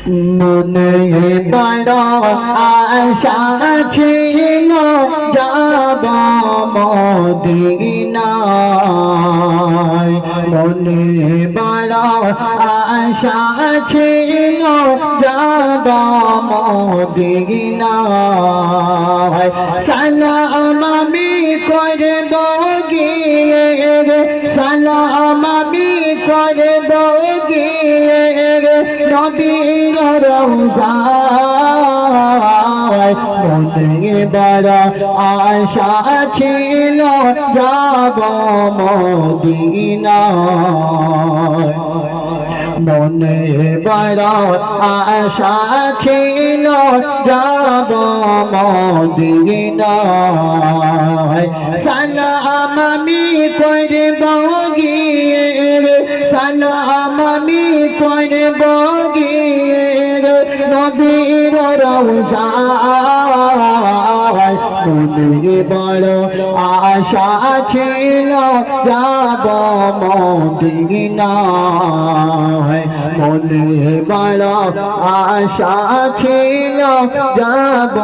মনে বড় আশা ছিল যাব মদিনায়, মনে বড় আশা ছিল যাব মদিনায়। সালাম আমি করব গিয়ে রে, সালাম আমি করব গিয়ে রে নবীর রওজায়। মনে বড় আশা ছিল যাব মদিনায়, মনে বড় আশা ছিল যাব মদিনায়। সালাম আমি করব গিয়ে রে, সালাম আমি করব গিয়ে রে নবীর রওজায়। মনে বড় আশা ছিল যাব মদিনায়, মনে বড় আশা ছিল যাব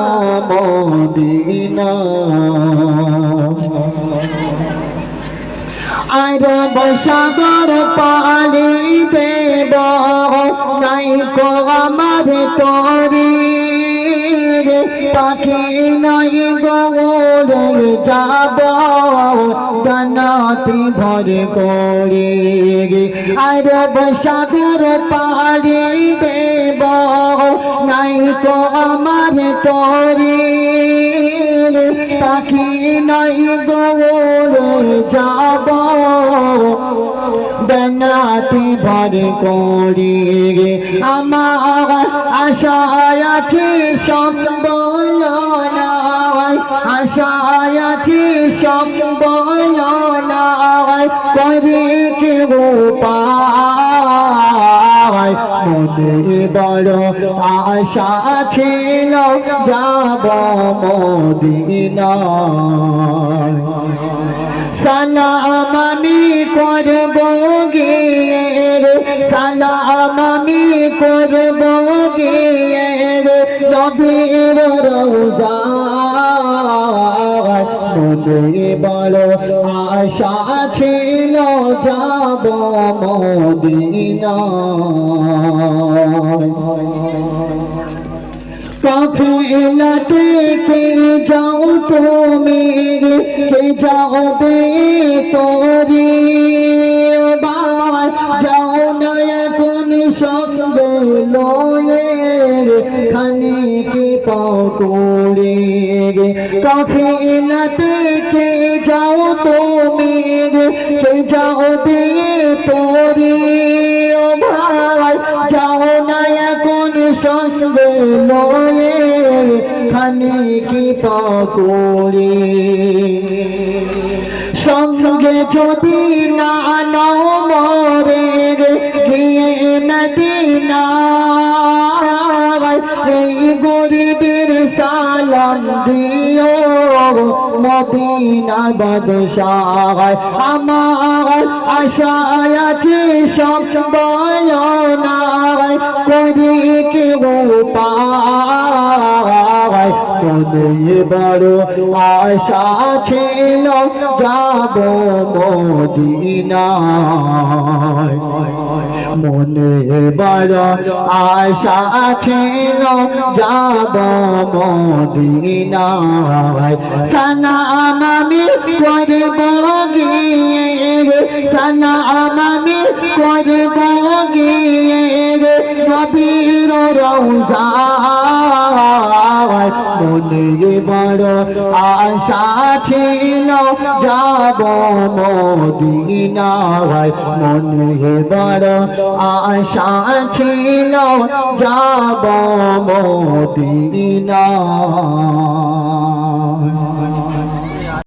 মদিনায়। আরব সাগর পাড়ি দেব নাই কো আমার তরি, পাখি নাই গৌরে যাব জান্নাতি ভর করি। আরব সাগর পাড়ি দেব নাই কো আমার তরি, পাখি নাই গৌরে যাব জান্নাতি ভর করি। আমার আশায় আছে সম্বল নাই, আশায় আছে সম্বল নাই, করে কেউ পায়। মনে বড় আশা ছিল যাব মদিনায়। সালাম আমি করব গিয়ে রে, সালাম আমি করব গিয়ে রে নবীর রওজায়। মনে বড় আশা ছিল যাব মদিনায়। কাফেলা থেকে যাও তুমি, কে যাবে তোরি বাই, যাও না এখন সঙ্গে লয়ে খানি কি পকড়ি। কাফেলা থেকে যাও তুমি, কে যাবে তোরি ভাই, যাও না এখন সঙ্গে লয়ে খানি কি পকড়ি। সঙ্গে যদি না নাও মরে গিয়ে মদিনায়, এই গরিবের সালাম দিও মদিনা বাদশাহ। আমার আশায় আছে সম্বল নাই, করি কেউ পায়। মনে বড় আশা ছিল যাব মদিনায়, মনে বড় আশা ছিল যাব মদিনায়। সালাম আমি করব গিয়ে রে, সালাম আমি করব গিয়ে রে নবীর রওজায়। মনে বড় আশা ছিল যাব মদিনায়, মনে বড় আশা ছিল যাব মদিনায়।